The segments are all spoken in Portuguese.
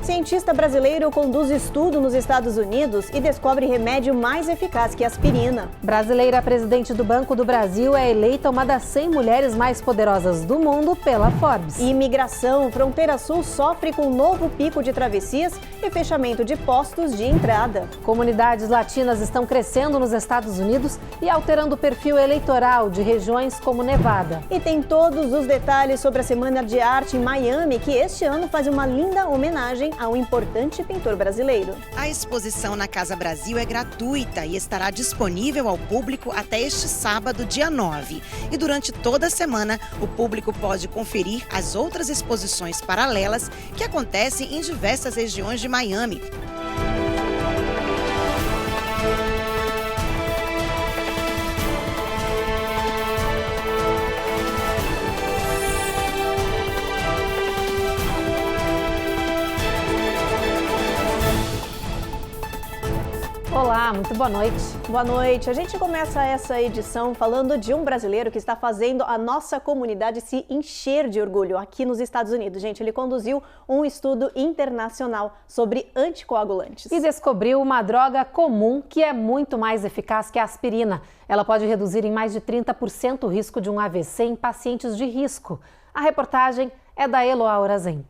Cientista brasileiro conduz estudo nos Estados Unidos e descobre remédio mais eficaz que a aspirina. Brasileira presidente do Banco do Brasil é eleita uma das 100 mulheres mais poderosas do mundo pela Forbes. E imigração, Fronteira Sul sofre com um novo pico de travessias e fechamento de postos de entrada. Comunidades latinas estão crescendo nos Estados Unidos e alterando o perfil eleitoral de regiões como Nevada. E tem todos os detalhes sobre a Semana de Arte em Miami, que este ano faz uma linda homenagem a um importante pintor brasileiro. A exposição na Casa Brasil é gratuita e estará disponível ao público até este sábado, dia 9. E durante toda a semana, o público pode conferir as outras exposições paralelas que acontecem em diversas regiões de Miami. Olá, muito boa noite. Boa noite. A gente começa essa edição falando de um brasileiro que está fazendo a nossa comunidade se encher de orgulho aqui nos Estados Unidos. Gente, ele conduziu um estudo internacional sobre anticoagulantes. E descobriu uma droga comum que é muito mais eficaz que a aspirina. Ela pode reduzir em mais de 30% o risco de um AVC em pacientes de risco. A reportagem é da Eloá Orazen.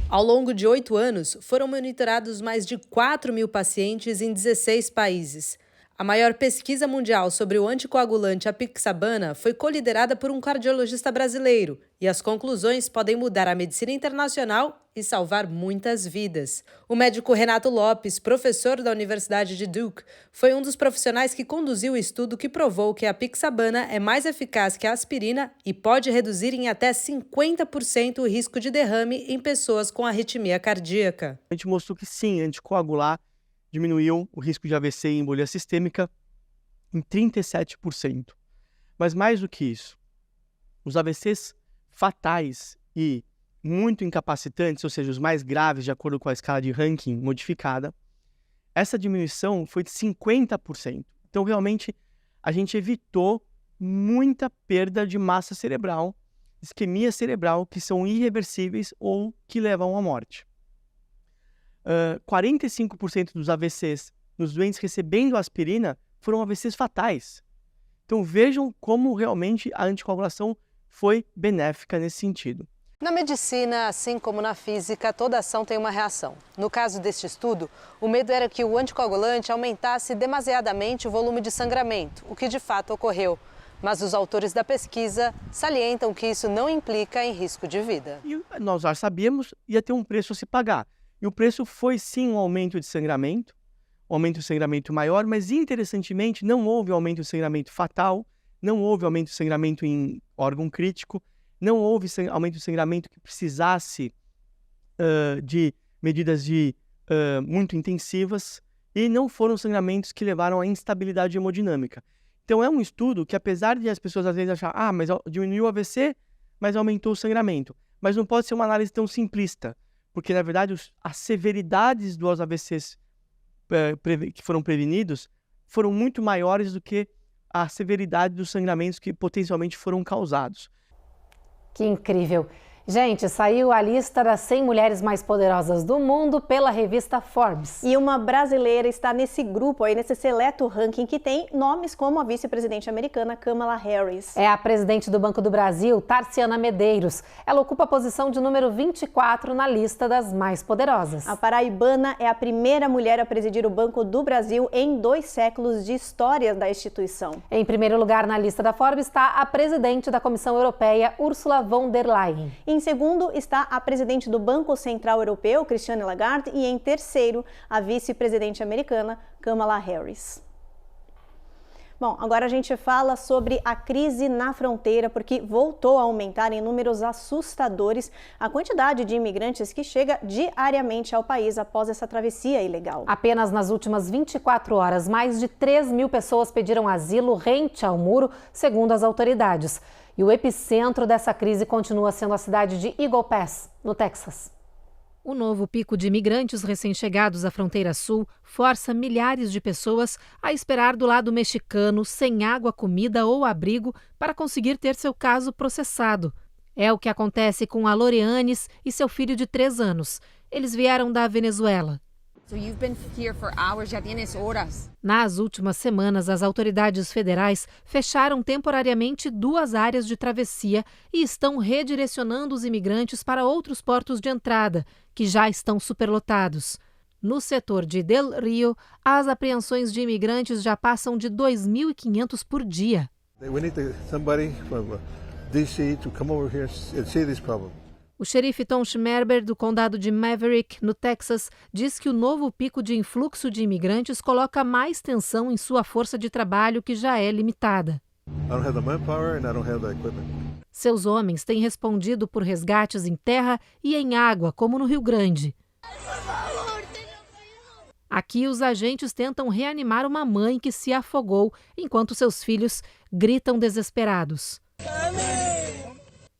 Ao longo de 8 anos, foram monitorados mais de 4.000 pacientes em 16 países. A maior pesquisa mundial sobre o anticoagulante apixabana foi coliderada por um cardiologista brasileiro, e as conclusões podem mudar a medicina internacional e salvar muitas vidas. O médico Renato Lopes, professor da Universidade de Duke, foi um dos profissionais que conduziu o estudo que provou que a apixabana é mais eficaz que a aspirina e pode reduzir em até 50% o risco de derrame em pessoas com arritmia cardíaca. A gente mostrou que sim, anticoagular diminuiu o risco de AVC e embolia sistêmica em 37%. Mas mais do que isso, os AVCs fatais e muito incapacitantes, ou seja, os mais graves de acordo com a escala de Rankin modificada, essa diminuição foi de 50%. Então, realmente, a gente evitou muita perda de massa cerebral, isquemia cerebral, que são irreversíveis ou que levam à morte. 45% dos AVCs nos doentes recebendo aspirina foram AVCs fatais. Então vejam como realmente a anticoagulação foi benéfica nesse sentido. Na medicina, assim como na física, toda ação tem uma reação. No caso deste estudo, o medo era que o anticoagulante aumentasse demasiadamente o volume de sangramento, o que de fato ocorreu. Mas os autores da pesquisa salientam que isso não implica em risco de vida. E nós já sabíamos que ia ter um preço a se pagar. E o preço foi sim um aumento de sangramento, um aumento de sangramento maior, mas interessantemente não houve aumento de sangramento fatal, não houve aumento de sangramento em órgão crítico, não houve aumento de sangramento que precisasse de medidas muito intensivas e não foram sangramentos que levaram à instabilidade hemodinâmica. Então é um estudo que, apesar de as pessoas às vezes acharem, mas diminuiu o AVC, mas aumentou o sangramento. Mas não pode ser uma análise tão simplista, porque, na verdade, as severidades dos AVCs que foram prevenidos foram muito maiores do que a severidade dos sangramentos que potencialmente foram causados. Que incrível! Gente, saiu a lista das 100 mulheres mais poderosas do mundo pela revista Forbes. E uma brasileira está nesse grupo aí, nesse seleto ranking que tem nomes como a vice-presidente americana Kamala Harris. É a presidente do Banco do Brasil, Tarciana Medeiros. Ela ocupa a posição de número 24 na lista das mais poderosas. A paraibana é a primeira mulher a presidir o Banco do Brasil em 2 séculos de história da instituição. Em primeiro lugar na lista da Forbes está a presidente da Comissão Europeia, Ursula von der Leyen. Em segundo está a presidente do Banco Central Europeu, Christine Lagarde, e em terceiro, a vice-presidente americana, Kamala Harris. Bom, agora a gente fala sobre a crise na fronteira, porque voltou a aumentar em números assustadores a quantidade de imigrantes que chega diariamente ao país após essa travessia ilegal. Apenas nas últimas 24 horas, mais de 3.000 pessoas pediram asilo rente ao muro, segundo as autoridades. E o epicentro dessa crise continua sendo a cidade de Eagle Pass, no Texas. O novo pico de imigrantes recém-chegados à fronteira sul força milhares de pessoas a esperar do lado mexicano sem água, comida ou abrigo para conseguir ter seu caso processado. É o que acontece com a Loreanes e seu filho de 3 anos. Eles vieram da Venezuela. Nas últimas semanas, as autoridades federais fecharam temporariamente 2 áreas de travessia e estão redirecionando os imigrantes para outros portos de entrada, que já estão superlotados. No setor de Del Rio, as apreensões de imigrantes já passam de 2.500 por dia. O xerife Tom Schmerber, do condado de Maverick, no Texas, diz que o novo pico de influxo de imigrantes coloca mais tensão em sua força de trabalho, que já é limitada. Seus homens têm respondido por resgates em terra e em água, como no Rio Grande. Aqui, os agentes tentam reanimar uma mãe que se afogou, enquanto seus filhos gritam desesperados.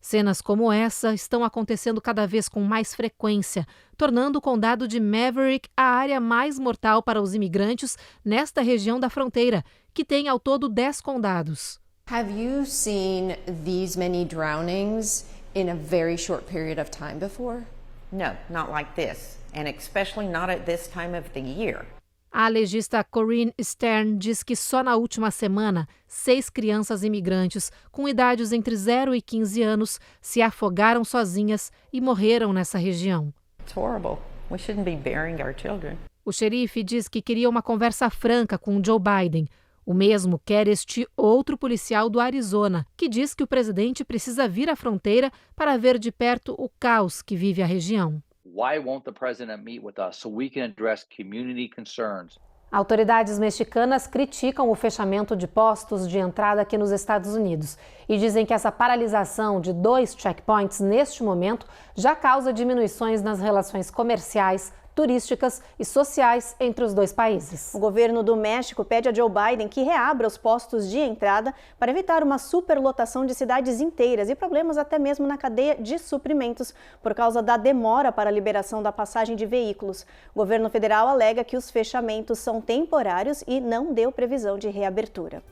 Cenas como essa estão acontecendo cada vez com mais frequência, tornando o condado de Maverick a área mais mortal para os imigrantes nesta região da fronteira, que tem ao todo 10 condados. Have you seen these many drownings in a very short period of time before? No, not like this, and especially not at this time of the year. A legista Corinne Stern diz que só na última semana, 6 crianças imigrantes com idades entre 0 e 15 anos se afogaram sozinhas e morreram nessa região. It's horrible. We shouldn't be burying our children. O xerife diz que queria uma conversa franca com Joe Biden. O mesmo quer este outro policial do Arizona, que diz que o presidente precisa vir à fronteira para ver de perto o caos que vive a região. Why won't the president meet with us so we can address community concerns? Autoridades mexicanas criticam o fechamento de postos de entrada aqui nos Estados Unidos e dizem que essa paralisação de 2 checkpoints neste momento já causa diminuições nas relações comerciais, turísticas e sociais entre os 2 países. O governo do México pede a Joe Biden que reabra os postos de entrada para evitar uma superlotação de cidades inteiras e problemas até mesmo na cadeia de suprimentos por causa da demora para a liberação da passagem de veículos. O governo federal alega que os fechamentos são temporários e não deu previsão de reabertura.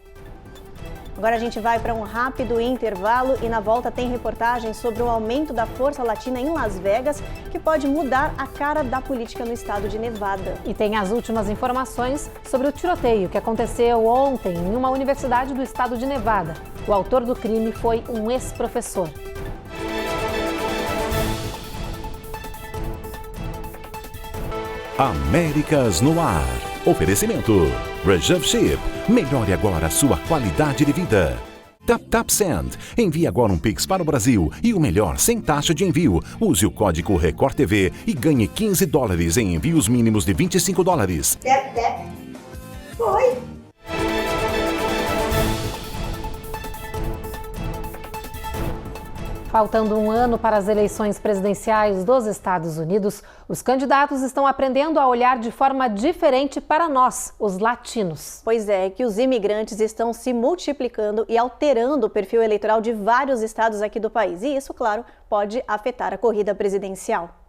Agora a gente vai para um rápido intervalo e na volta tem reportagem sobre o aumento da força latina em Las Vegas, que pode mudar a cara da política no estado de Nevada. E tem as últimas informações sobre o tiroteio que aconteceu ontem em uma universidade do estado de Nevada. O autor do crime foi um ex-professor. Américas no ar. Oferecimento. Reserve Ship. Melhore agora a sua qualidade de vida. TapTap Send. Envie agora um Pix para o Brasil e o melhor, sem taxa de envio. Use o código Record TV e ganhe $15 em envios mínimos de $25. Foi. Faltando um ano para as eleições presidenciais dos Estados Unidos, os candidatos estão aprendendo a olhar de forma diferente para nós, os latinos. Pois é, que os imigrantes estão se multiplicando e alterando o perfil eleitoral de vários estados aqui do país. E isso, claro, pode afetar a corrida presidencial.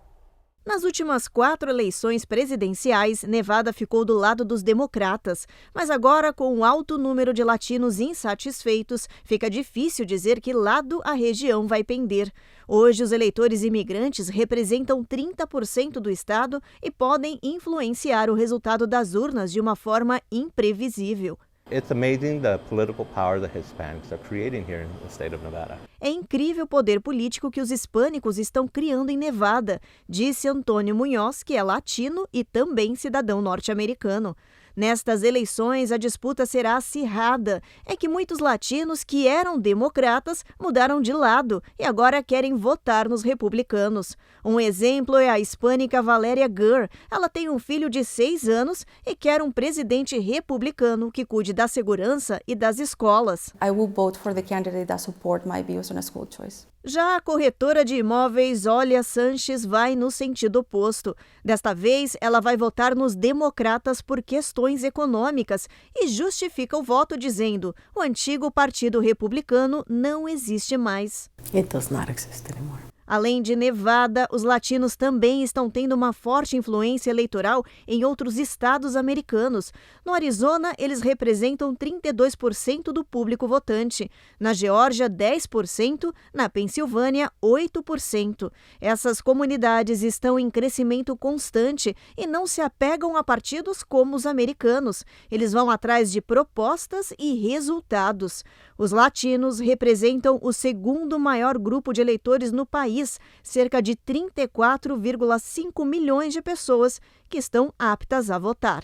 Nas últimas 4 eleições presidenciais, Nevada ficou do lado dos democratas. Mas agora, com um alto número de latinos insatisfeitos, fica difícil dizer que lado a região vai pender. Hoje, os eleitores imigrantes representam 30% do estado e podem influenciar o resultado das urnas de uma forma imprevisível. It's amazing the political power the Hispanics are creating here in the state of Nevada. É incrível o poder político que os hispânicos estão criando em Nevada, disse Antônio Munhoz, que é latino e também cidadão norte-americano. Nestas eleições, a disputa será acirrada. É que muitos latinos que eram democratas mudaram de lado e agora querem votar nos republicanos. Um exemplo é a hispânica Valéria Gurr. Ela tem um filho de 6 anos e quer um presidente republicano que cuide da segurança e das escolas. I will vote for the candidate that support my views on a school choice. Já a corretora de imóveis Olia Sanches vai no sentido oposto. Desta vez, ela vai votar nos democratas por questões econômicas e justifica o voto dizendo: o antigo Partido Republicano não existe mais. It does not exist anymore. Além de Nevada, os latinos também estão tendo uma forte influência eleitoral em outros estados americanos. No Arizona, eles representam 32% do público votante. Na Geórgia, 10%. Na Pensilvânia, 8%. Essas comunidades estão em crescimento constante e não se apegam a partidos como os americanos. Eles vão atrás de propostas e resultados. Os latinos representam o segundo maior grupo de eleitores no país, cerca de 34,5 milhões de pessoas que estão aptas a votar.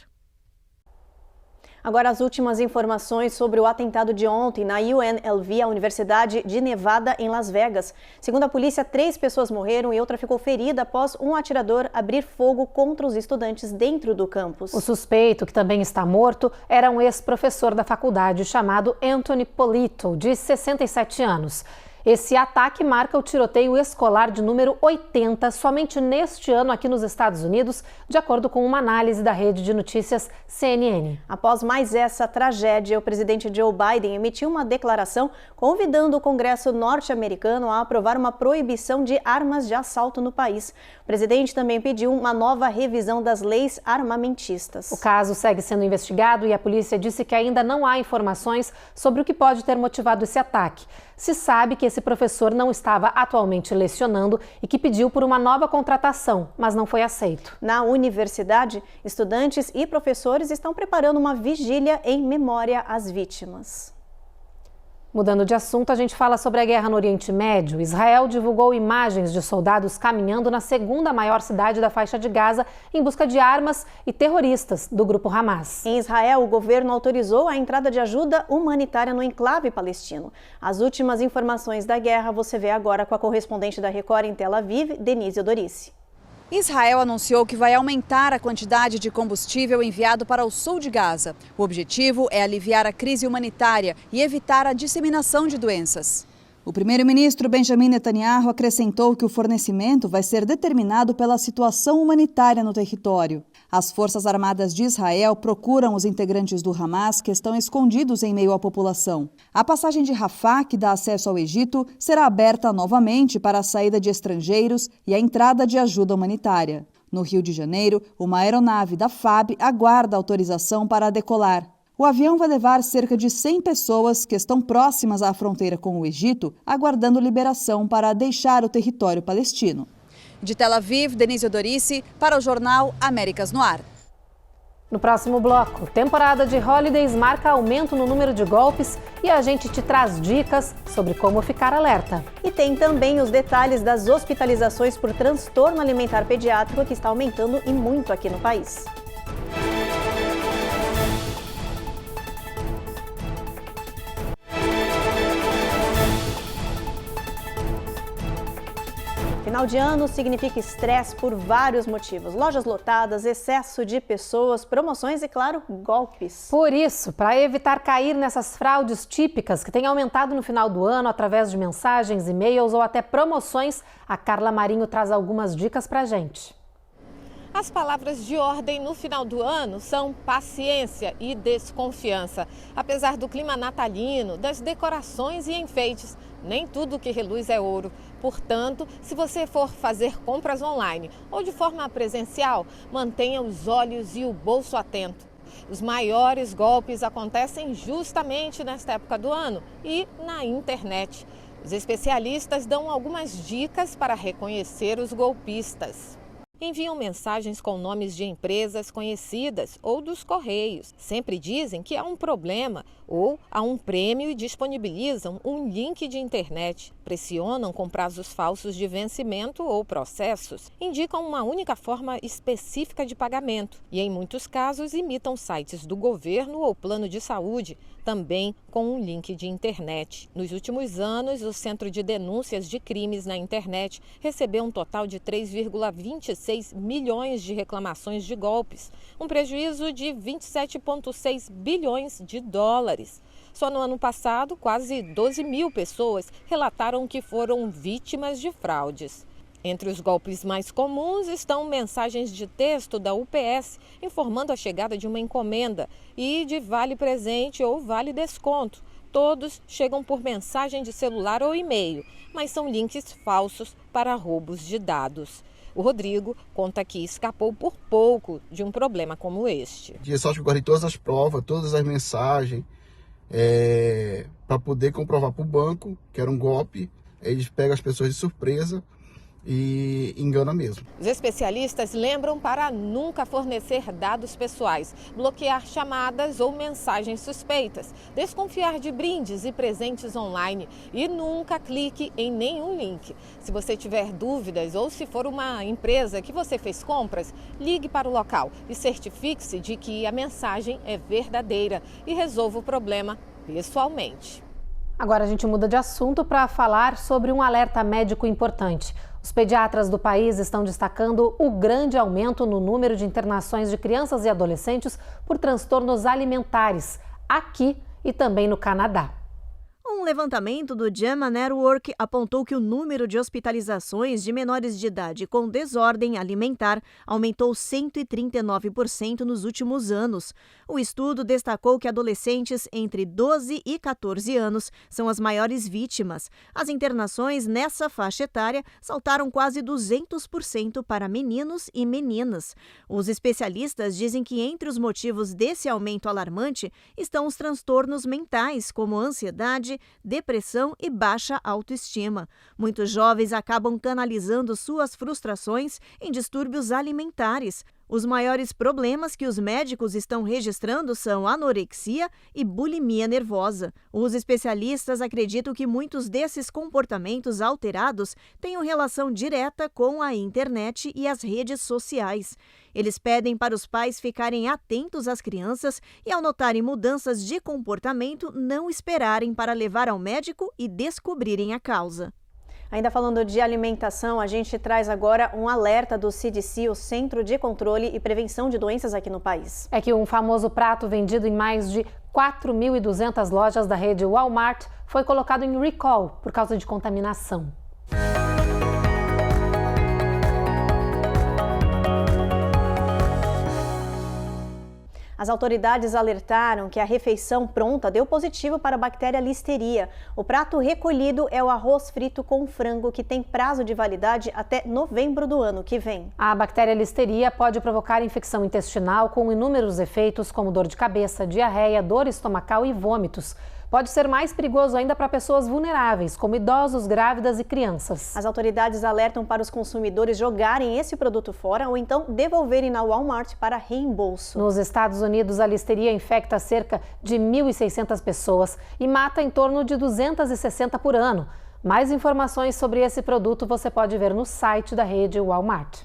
Agora as últimas informações sobre o atentado de ontem na UNLV, a Universidade de Nevada, em Las Vegas. Segundo a polícia, 3 pessoas morreram e outra ficou ferida após um atirador abrir fogo contra os estudantes dentro do campus. O suspeito, que também está morto, era um ex-professor da faculdade chamado Anthony Polito, de 67 anos. Esse ataque marca o tiroteio escolar de número 80 somente neste ano aqui nos Estados Unidos, de acordo com uma análise da rede de notícias CNN. Após mais essa tragédia, o presidente Joe Biden emitiu uma declaração convidando o Congresso norte-americano a aprovar uma proibição de armas de assalto no país. O presidente também pediu uma nova revisão das leis armamentistas. O caso segue sendo investigado e a polícia disse que ainda não há informações sobre o que pode ter motivado esse ataque. Se sabe que esse professor não estava atualmente lecionando e que pediu por uma nova contratação, mas não foi aceito. Na universidade, estudantes e professores estão preparando uma vigília em memória às vítimas. Mudando de assunto, a gente fala sobre a guerra no Oriente Médio. Israel divulgou imagens de soldados caminhando na segunda maior cidade da faixa de Gaza em busca de armas e terroristas do grupo Hamas. Em Israel, o governo autorizou a entrada de ajuda humanitária no enclave palestino. As últimas informações da guerra você vê agora com a correspondente da Record em Tel Aviv, Denise Odorici. Israel anunciou que vai aumentar a quantidade de combustível enviado para o sul de Gaza. O objetivo é aliviar a crise humanitária e evitar a disseminação de doenças. O primeiro-ministro Benjamin Netanyahu acrescentou que o fornecimento vai ser determinado pela situação humanitária no território. As Forças Armadas de Israel procuram os integrantes do Hamas que estão escondidos em meio à população. A passagem de Rafah, que dá acesso ao Egito, será aberta novamente para a saída de estrangeiros e a entrada de ajuda humanitária. No Rio de Janeiro, uma aeronave da FAB aguarda autorização para decolar. O avião vai levar cerca de 100 pessoas que estão próximas à fronteira com o Egito, aguardando liberação para deixar o território palestino. De Tel Aviv, Denise Odorici, para o jornal Américas no Ar. No próximo bloco, temporada de holidays marca aumento no número de golpes e a gente te traz dicas sobre como ficar alerta. E tem também os detalhes das hospitalizações por transtorno alimentar pediátrico que está aumentando e muito aqui no país. Final de ano significa estresse por vários motivos. Lojas lotadas, excesso de pessoas, promoções e, claro, golpes. Por isso, para evitar cair nessas fraudes típicas que têm aumentado no final do ano através de mensagens, e-mails ou até promoções, a Carla Marinho traz algumas dicas para a gente. As palavras de ordem no final do ano são paciência e desconfiança. Apesar do clima natalino, das decorações e enfeites, nem tudo que reluz é ouro. Portanto, se você for fazer compras online ou de forma presencial, mantenha os olhos e o bolso atento. Os maiores golpes acontecem justamente nesta época do ano e na internet. Os especialistas dão algumas dicas para reconhecer os golpistas. Enviam mensagens com nomes de empresas conhecidas ou dos Correios. Sempre dizem que há um problema ou há um prêmio e disponibilizam um link de internet. Pressionam com prazos falsos de vencimento ou processos. Indicam uma única forma específica de pagamento e, em muitos casos, imitam sites do governo ou plano de saúde, também com um link de internet. Nos últimos anos, o Centro de Denúncias de Crimes na Internet recebeu um total de 3,26 milhões de reclamações de golpes, um prejuízo de 27,6 bilhões de dólares. Só no ano passado, quase 12 mil pessoas relataram que foram vítimas de fraudes. Entre os golpes mais comuns estão mensagens de texto da UPS informando a chegada de uma encomenda e de vale presente ou vale desconto, Todos chegam por mensagem de celular ou e-mail, mas são links falsos para roubos de dados. O Rodrigo conta que escapou por pouco de um problema como este. Eu só guardei todas as provas, todas as mensagens, para poder comprovar para o banco que era um golpe. Eles pegam as pessoas de surpresa e engana mesmo. Os especialistas lembram para nunca fornecer dados pessoais, bloquear chamadas ou mensagens suspeitas, desconfiar de brindes e presentes online e nunca clique em nenhum link. Se você tiver dúvidas ou se for uma empresa que você fez compras, ligue para o local e certifique-se de que a mensagem é verdadeira e resolva o problema pessoalmente. Agora a gente muda de assunto para falar sobre um alerta médico importante. Os pediatras do país estão destacando o grande aumento no número de internações de crianças e adolescentes por transtornos alimentares, aqui e também no Canadá. Um levantamento do JAMA Network apontou que o número de hospitalizações de menores de idade com desordem alimentar aumentou 139% nos últimos anos. O estudo destacou que adolescentes entre 12 e 14 anos são as maiores vítimas. As internações nessa faixa etária saltaram quase 200% para meninos e meninas. Os especialistas dizem que entre os motivos desse aumento alarmante estão os transtornos mentais, como ansiedade, depressão e baixa autoestima. Muitos jovens acabam canalizando suas frustrações em distúrbios alimentares. Os maiores problemas que os médicos estão registrando são anorexia e bulimia nervosa. Os especialistas acreditam que muitos desses comportamentos alterados tenham relação direta com a internet e as redes sociais. Eles pedem para os pais ficarem atentos às crianças e, ao notarem mudanças de comportamento, não esperarem para levar ao médico e descobrirem a causa. Ainda falando de alimentação, a gente traz agora um alerta do CDC, o Centro de Controle e Prevenção de Doenças aqui no país. É que um famoso prato vendido em mais de 4.200 lojas da rede Walmart foi colocado em recall por causa de contaminação. As autoridades alertaram que a refeição pronta deu positivo para a bactéria Listeria. O prato recolhido é o arroz frito com frango, que tem prazo de validade até novembro do ano que vem. A bactéria Listeria pode provocar infecção intestinal com inúmeros efeitos, como dor de cabeça, diarreia, dor estomacal e vômitos. Pode ser mais perigoso ainda para pessoas vulneráveis, como idosos, grávidas e crianças. As autoridades alertam para os consumidores jogarem esse produto fora ou então devolverem na Walmart para reembolso. Nos Estados Unidos, a Listeria infecta cerca de 1.600 pessoas e mata em torno de 260 por ano. Mais informações sobre esse produto você pode ver no site da rede Walmart.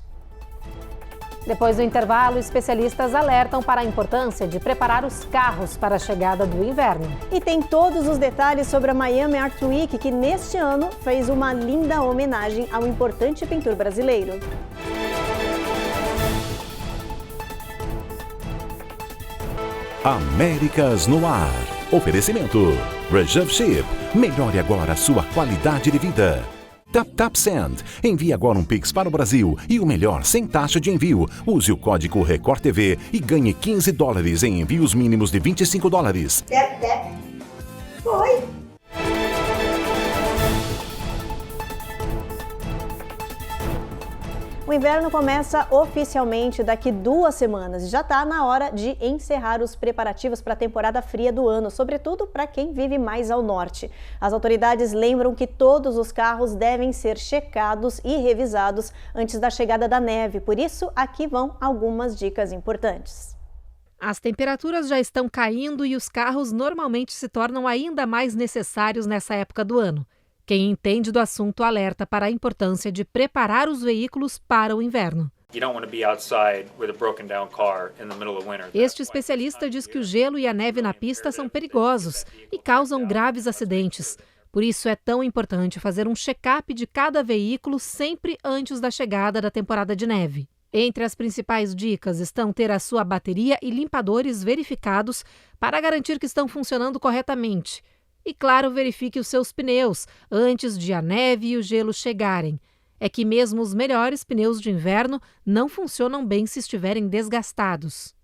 Depois do intervalo, especialistas alertam para a importância de preparar os carros para a chegada do inverno. E tem todos os detalhes sobre a Miami Art Week, que neste ano fez uma linda homenagem ao importante pintor brasileiro. Américas no Ar. Oferecimento. Reserve Ship. Melhore agora a sua qualidade de vida. TapTap Send. Envie agora um Pix para o Brasil e o melhor, sem taxa de envio. Use o código Record TV e ganhe $15 em envios mínimos de $25. Tap. Foi. O inverno começa oficialmente daqui 2 semanas e já está na hora de encerrar os preparativos para a temporada fria do ano, sobretudo para quem vive mais ao norte. As autoridades lembram que todos os carros devem ser checados e revisados antes da chegada da neve, por isso aqui vão algumas dicas importantes. As temperaturas já estão caindo e os carros normalmente se tornam ainda mais necessários nessa época do ano. Quem entende do assunto alerta para a importância de preparar os veículos para o inverno. Este especialista diz que o gelo e a neve na pista são perigosos e causam graves acidentes. Por isso é tão importante fazer um check-up de cada veículo sempre antes da chegada da temporada de neve. Entre as principais dicas estão ter a sua bateria e limpadores verificados para garantir que estão funcionando corretamente. E, claro, verifique os seus pneus antes de a neve e o gelo chegarem. É que mesmo os melhores pneus de inverno não funcionam bem se estiverem desgastados.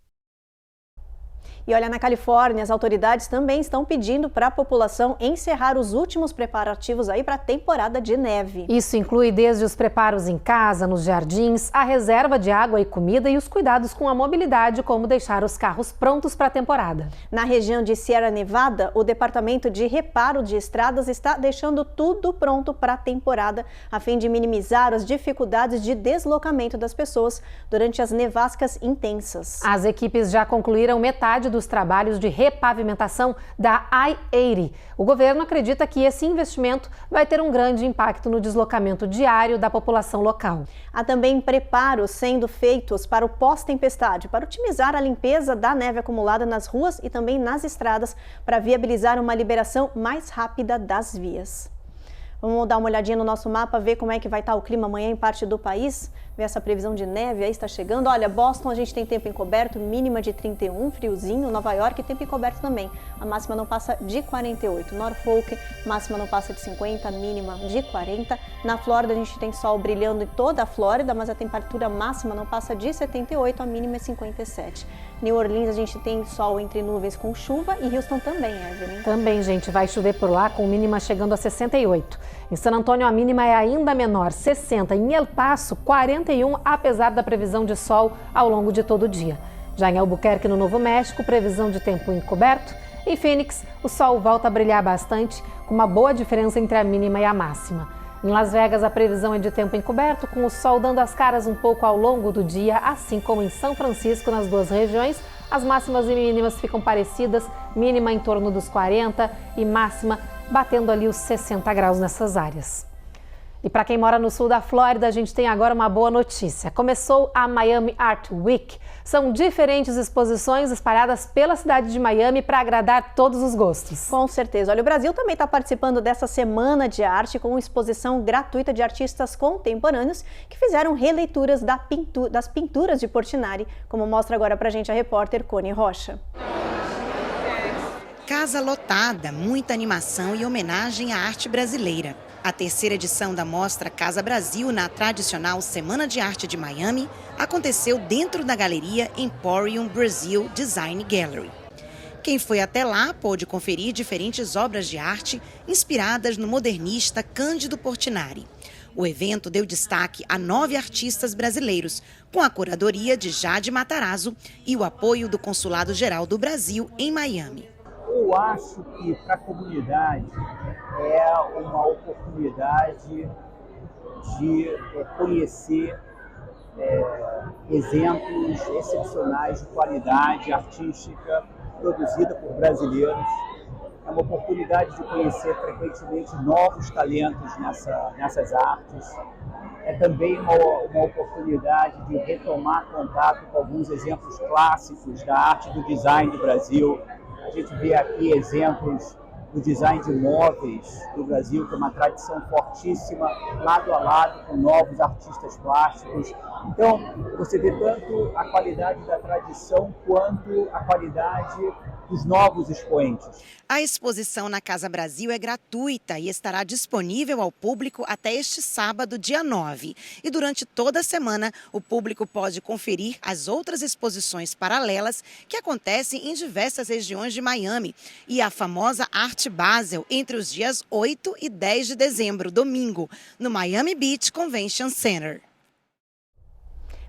E olha, na Califórnia, as autoridades também estão pedindo para a população encerrar os últimos preparativos aí para a temporada de neve. Isso inclui desde os preparos em casa, nos jardins, a reserva de água e comida e os cuidados com a mobilidade, como deixar os carros prontos para a temporada. Na região de Sierra Nevada, o Departamento de Reparo de Estradas está deixando tudo pronto para a temporada, a fim de minimizar as dificuldades de deslocamento das pessoas durante as nevascas intensas. As equipes já concluíram metade dos trabalhos de repavimentação da I-80. O governo acredita que esse investimento vai ter um grande impacto no deslocamento diário da população local. Há também preparos sendo feitos para o pós-tempestade, para otimizar a limpeza da neve acumulada nas ruas e também nas estradas, para viabilizar uma liberação mais rápida das vias. Vamos dar uma olhadinha no nosso mapa, ver como é que vai estar o clima amanhã em parte do país, ver essa previsão de neve aí está chegando. Olha, Boston a gente tem tempo encoberto, mínima de 31, friozinho. Nova York tempo encoberto também, a máxima não passa de 48. Norfolk, máxima não passa de 50, mínima de 40. Na Flórida a gente tem sol brilhando em toda a Flórida, mas a temperatura máxima não passa de 78, a mínima é 57. New Orleans a gente tem sol entre nuvens com chuva e Houston também, Evelyn. Também, gente, vai chover por lá com mínima chegando a 68. Em San Antônio a mínima é ainda menor, 60. Em El Paso, 41, apesar da previsão de sol ao longo de todo o dia. Já em Albuquerque, no Novo México, previsão de tempo encoberto. Em Phoenix, o sol volta a brilhar bastante, com uma boa diferença entre a mínima e a máxima. Em Las Vegas, a previsão é de tempo encoberto, com o sol dando as caras um pouco ao longo do dia, assim como em São Francisco, nas duas regiões. As máximas e mínimas ficam parecidas, mínima em torno dos 40 e máxima batendo ali os 60 graus nessas áreas. E para quem mora no sul da Flórida, a gente tem agora uma boa notícia. Começou a Miami Art Week. São diferentes exposições espalhadas pela cidade de Miami para agradar todos os gostos. Com certeza. Olha, o Brasil também está participando dessa Semana de Arte com uma exposição gratuita de artistas contemporâneos que fizeram releituras das pinturas de Portinari, como mostra agora para a gente a repórter Cone Rocha. Casa lotada, muita animação e homenagem à arte brasileira. A terceira edição da mostra Casa Brasil, na tradicional Semana de Arte de Miami, aconteceu dentro da galeria Emporium Brazil Design Gallery. Quem foi até lá pôde conferir diferentes obras de arte inspiradas no modernista Cândido Portinari. O evento deu destaque a 9 artistas brasileiros, com a curadoria de Jade Matarazzo e o apoio do Consulado Geral do Brasil em Miami. Eu acho que para a comunidade é uma oportunidade de conhecer exemplos excepcionais de qualidade artística produzida por brasileiros. É uma oportunidade de conhecer frequentemente novos talentos nessas artes. É também uma oportunidade de retomar contato com alguns exemplos clássicos da arte do design do Brasil. A gente vê aqui exemplos do design de móveis do Brasil, que é uma tradição fortíssima, lado a lado com novos artistas plásticos. Então, você vê tanto a qualidade da tradição quanto a qualidade dos novos expoentes. A exposição na Casa Brasil é gratuita e estará disponível ao público até este sábado, dia 9. E durante toda a semana, o público pode conferir as outras exposições paralelas que acontecem em diversas regiões de Miami e a famosa Art Basel entre os dias 8 e 10 de dezembro, domingo, no Miami Beach Convention Center.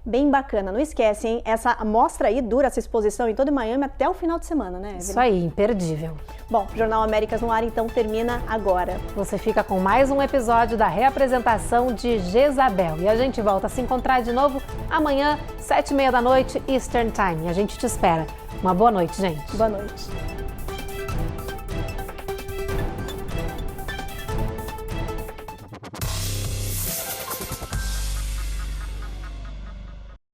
Bem bacana, não esquece, hein? Essa mostra aí dura, essa exposição em todo Miami até o final de semana, né, Evelyn? Isso aí, imperdível. Bom, o Jornal Américas no ar então termina agora. Você fica com mais um episódio da reapresentação de Jezabel. E a gente volta a se encontrar de novo amanhã, 7h30 da noite, Eastern Time. A gente te espera. Uma boa noite, gente. Boa noite.